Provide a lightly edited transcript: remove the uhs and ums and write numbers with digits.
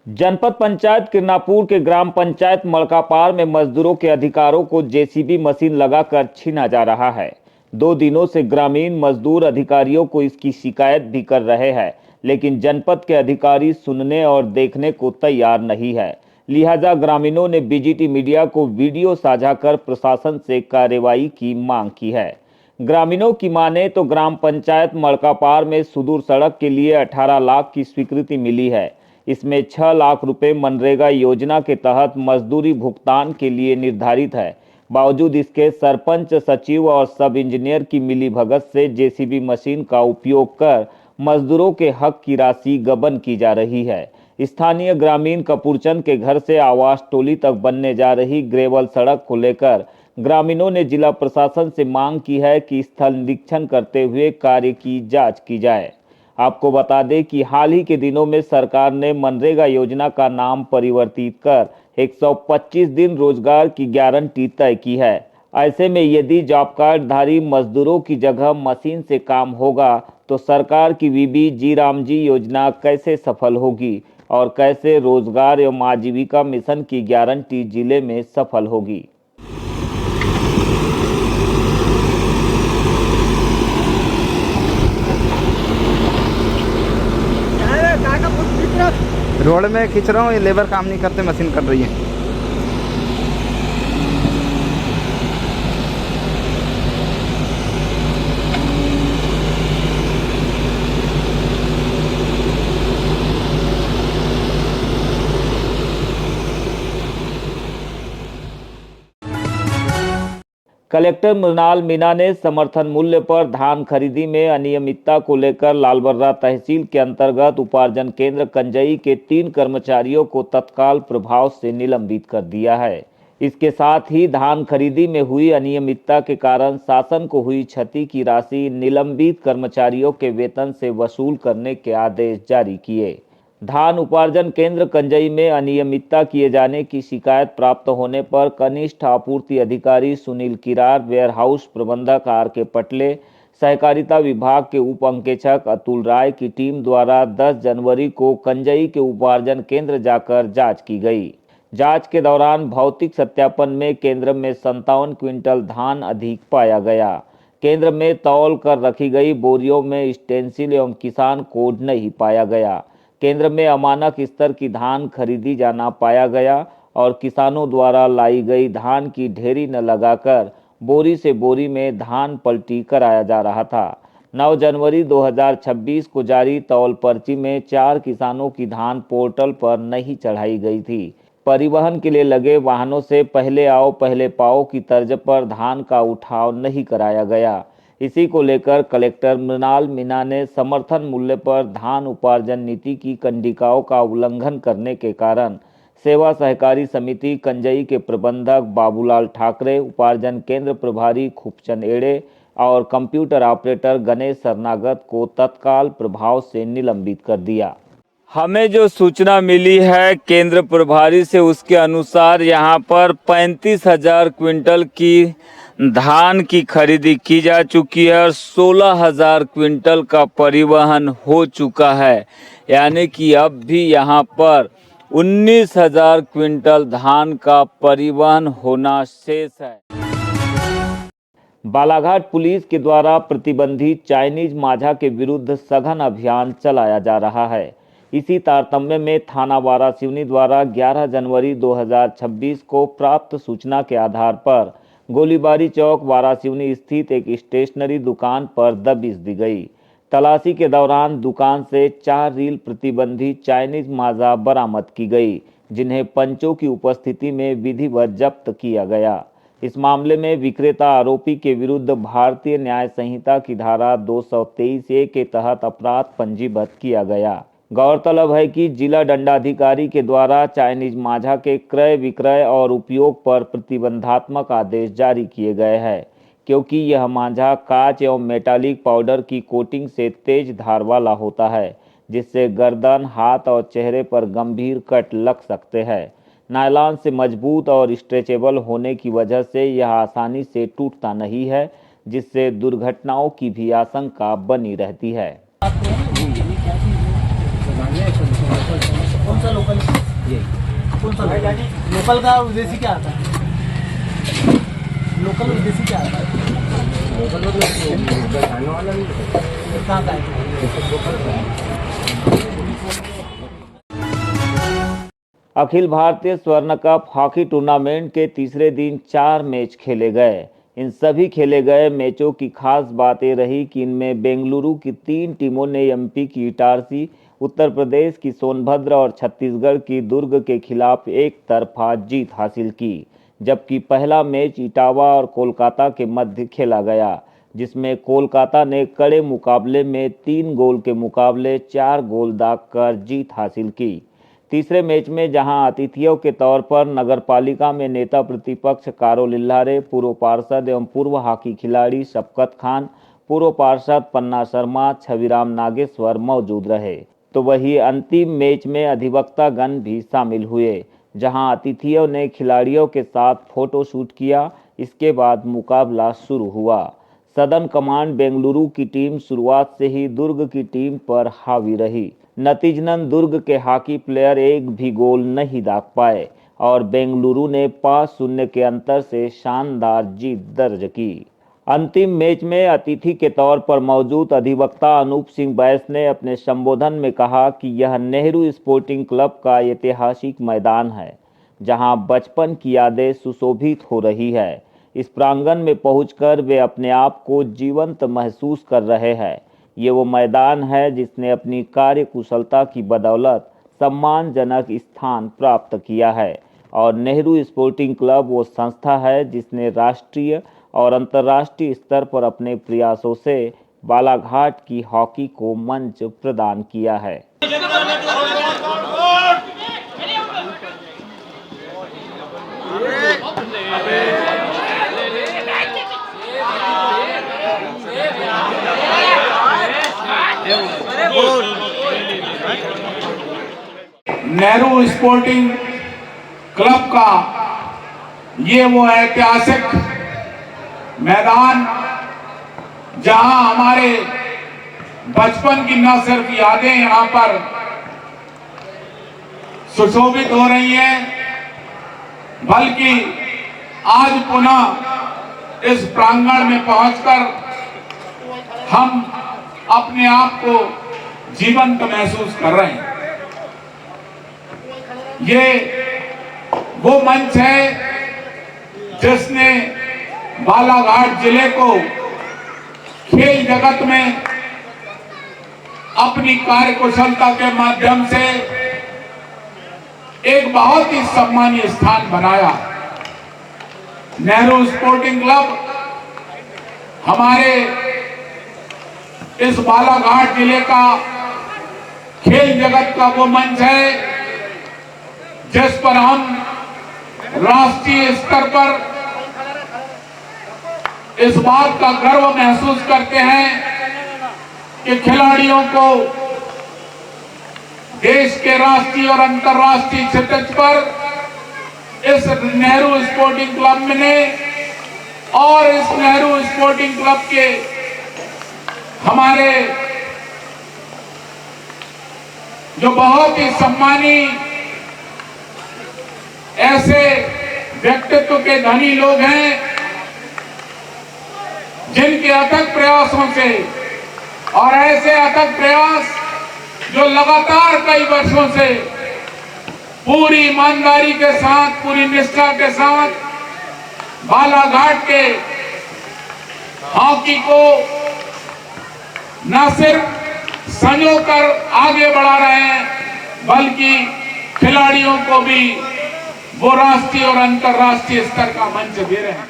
जनपद पंचायत किरनापुर के ग्राम पंचायत मलकापार में मजदूरों के अधिकारों को जेसीबी मशीन लगाकर छीना जा रहा है। 2 दिनों से ग्रामीण मजदूर अधिकारियों को इसकी शिकायत भी कर रहे हैं, लेकिन जनपद के अधिकारी सुनने और देखने को तैयार नहीं है। लिहाजा ग्रामीणों ने बीजीटी मीडिया को वीडियो साझा कर प्रशासन से कार्रवाई की मांग की है। ग्रामीणों की माने तो ग्राम पंचायत मलकापार में सुदूर सड़क के लिए 18 लाख की स्वीकृति मिली है। इसमें 6 लाख रुपए मनरेगा योजना के तहत मजदूरी भुगतान के लिए निर्धारित है। बावजूद इसके सरपंच, सचिव और सब इंजीनियर की मिलीभगत से जेसीबी मशीन का उपयोग कर मजदूरों के हक की राशि गबन की जा रही है। स्थानीय ग्रामीण कपूरचंद के घर से आवास टोली तक बनने जा रही ग्रेवल सड़क को लेकर ग्रामीणों ने जिला प्रशासन से मांग की है कि स्थल निरीक्षण करते हुए कार्य की जांच की जाए। आपको बता दें कि हाल ही के दिनों में सरकार ने मनरेगा योजना का नाम परिवर्तित कर 125 दिन रोजगार की गारंटी तय की है। ऐसे में यदि जॉब कार्डधारी मजदूरों की जगह मशीन से काम होगा तो सरकार की वीबी जी राम जी योजना कैसे सफल होगी और कैसे रोजगार एवं आजीविका मिशन की गारंटी जिले में सफल होगी। रोड में खींच रहा हूँ, ये लेबर काम नहीं करते, मशीन कर रही है। कलेक्टर मृणाल मीणा ने समर्थन मूल्य पर धान खरीदी में अनियमितता को लेकर लालबर्रा तहसील के अंतर्गत उपार्जन केंद्र कंजई के 3 कर्मचारियों को तत्काल प्रभाव से निलंबित कर दिया है। इसके साथ ही धान खरीदी में हुई अनियमितता के कारण शासन को हुई क्षति की राशि निलंबित कर्मचारियों के वेतन से वसूल करने के आदेश जारी किए। धान उपार्जन केंद्र कंजई में अनियमितता किए जाने की शिकायत प्राप्त होने पर कनिष्ठ आपूर्ति अधिकारी सुनील किरार, वेयरहाउस प्रबंधक आर.के. पटले, सहकारिता विभाग के उप अंकेक्षक अतुल राय की टीम द्वारा 10 जनवरी को कंजई के उपार्जन केंद्र जाकर जांच की गई। जांच के दौरान भौतिक सत्यापन में केंद्र में 57 क्विंटल धान अधिक पाया गया। केंद्र में तौल कर रखी गई बोरियों में स्टेंसिल एवं किसान कोड नहीं पाया गया। केंद्र में अमानक स्तर की धान खरीदी जाना पाया गया और किसानों द्वारा लाई गई धान की ढेरी न लगाकर बोरी से बोरी में धान पलटी कराया जा रहा था। 9 जनवरी 2026 को जारी तौल पर्ची में 4 किसानों की धान पोर्टल पर नहीं चढ़ाई गई थी। परिवहन के लिए लगे वाहनों से पहले आओ पहले पाओ की तर्ज पर धान का उठाव नहीं कराया गया। इसी को लेकर कलेक्टर मृणाल मीणा ने समर्थन मूल्य पर धान उपार्जन नीति की कंडिकाओं का उल्लंघन करने के कारण सेवा सहकारी समिति कंजई के प्रबंधक बाबूलाल ठाकरे, उपार्जन केंद्र प्रभारी खूबचंद एड़े और कंप्यूटर ऑपरेटर गणेश शरणागत को तत्काल प्रभाव से निलंबित कर दिया। हमें जो सूचना मिली है केंद्र प्रभारी से, उसके अनुसार यहाँ पर 35,000 क्विंटल की धान की खरीदी की जा चुकी है और 16,000 क्विंटल का परिवहन हो चुका है। यानी कि अब भी यहाँ पर 19,000 क्विंटल धान का परिवहन होना शेष है। बालाघाट पुलिस के द्वारा प्रतिबंधित चाइनीज माझा के विरुद्ध सघन अभियान चलाया जा रहा है। इसी तारतम्य में थाना वारासिवनी द्वारा 11 जनवरी 2026 को प्राप्त सूचना के आधार पर गोलीबारी चौक वारासिवनी स्थित एक स्टेशनरी दुकान पर दबिश दी गई। तलाशी के दौरान दुकान से 4 रील प्रतिबंधित चाइनीज माजा बरामद की गई, जिन्हें पंचों की उपस्थिति में विधिवत जब्त किया गया। इस मामले में विक्रेता आरोपी के विरुद्ध भारतीय न्याय संहिता की धारा 223A के तहत अपराध पंजीबद्ध किया गया। गौरतलब है कि जिला दंडाधिकारी के द्वारा चाइनीज माझा के क्रय, विक्रय और उपयोग पर प्रतिबंधात्मक आदेश जारी किए गए हैं, क्योंकि यह माझा कांच एवं मेटालिक पाउडर की कोटिंग से तेज धार वाला होता है, जिससे गर्दन, हाथ और चेहरे पर गंभीर कट लग सकते हैं। नायलॉन से मजबूत और स्ट्रेचेबल होने की वजह से यह आसानी से टूटता नहीं है, जिससे दुर्घटनाओं की भी आशंका बनी रहती है। कौन सा लोकल कौन सा लोकल का और विदेशी क्या आता है? लोकल और विदेशी क्या आता है? लोकल कहाँ का है? अखिल भारतीय स्वर्ण कप हॉकी टूर्नामेंट के तीसरे दिन 4 मैच खेले गए। इन सभी खेले गए मैचों की खास बात ये रही कि इनमें बेंगलुरु की 3 टीमों ने एमपी की इटारसी, उत्तर प्रदेश की सोनभद्र और छत्तीसगढ़ की दुर्ग के खिलाफ एक तरफा जीत हासिल की। जबकि पहला मैच इटावा और कोलकाता के मध्य खेला गया, जिसमें कोलकाता ने कड़े मुकाबले में 3 गोल के मुकाबले 4 गोल दागकर जीत हासिल की। तीसरे मैच में जहां अतिथियों के तौर पर नगरपालिका में नेता प्रतिपक्ष कारो लिल्हारे, पूर्व पार्षद एवं पूर्व हॉकी खिलाड़ी शफकत खान, पूर्व पार्षद पन्ना शर्मा, छविराम नागेश्वर मौजूद रहे, तो वही अंतिम मैच में अधिवक्तागण भी शामिल हुए, जहां अतिथियों ने खिलाड़ियों के साथ फोटो शूट किया। इसके बाद मुकाबला शुरू हुआ। सदन कमांड बेंगलुरु की टीम शुरुआत से ही दुर्ग की टीम पर हावी रही। नतीजतन दुर्ग के हॉकी प्लेयर एक भी गोल नहीं दाग पाए और बेंगलुरु ने 5-0 के अंतर से शानदार जीत दर्ज की। अंतिम मैच में अतिथि के तौर पर मौजूद अधिवक्ता अनूप सिंह बैस ने अपने संबोधन में कहा कि यह नेहरू स्पोर्टिंग क्लब का ऐतिहासिक मैदान है, जहां बचपन की यादें सुशोभित हो रही है। इस प्रांगण में पहुंचकर वे अपने आप को जीवंत महसूस कर रहे हैं। ये वो मैदान है जिसने अपनी कार्य कुशलता की बदौलत सम्मानजनक स्थान प्राप्त किया है और नेहरू स्पोर्टिंग क्लब वो संस्था है जिसने राष्ट्रीय और अंतर्राष्ट्रीय स्तर पर अपने प्रयासों से बालाघाट की हॉकी को मंच प्रदान किया है। नेहरू स्पोर्टिंग क्लब का ये वो ऐतिहासिक मैदान जहां हमारे बचपन की न सिर्फ यादें यहां पर सुशोभित हो रही हैं, बल्कि आज पुनः इस प्रांगण में पहुंचकर हम अपने आप को जीवंत महसूस कर रहे हैं। ये वो मंच है जिसने बालाघाट जिले को खेल जगत में अपनी कार्यकुशलता के माध्यम से एक बहुत ही सम्मानीय स्थान बनाया। नेहरू स्पोर्टिंग क्लब हमारे इस बालाघाट जिले का खेल जगत का वो मंच है जिस पर हम राष्ट्रीय स्तर पर इस बात का गर्व महसूस करते हैं कि खिलाड़ियों को देश के राष्ट्रीय और अंतर्राष्ट्रीय क्षितिज पर इस नेहरू स्पोर्टिंग क्लब ने और इस नेहरू स्पोर्टिंग क्लब के हमारे जो बहुत ही सम्मानी ऐसे व्यक्तित्व के धनी लोग हैं जिनके अथक प्रयासों से और ऐसे अथक प्रयास जो लगातार कई वर्षों से पूरी ईमानदारी के साथ, पूरी निष्ठा के साथ बालाघाट के हॉकी को न सिर्फ संजोकर आगे बढ़ा रहे हैं, बल्कि खिलाड़ियों को भी वो राष्ट्रीय और अंतर्राष्ट्रीय स्तर का मंच दे रहे हैं।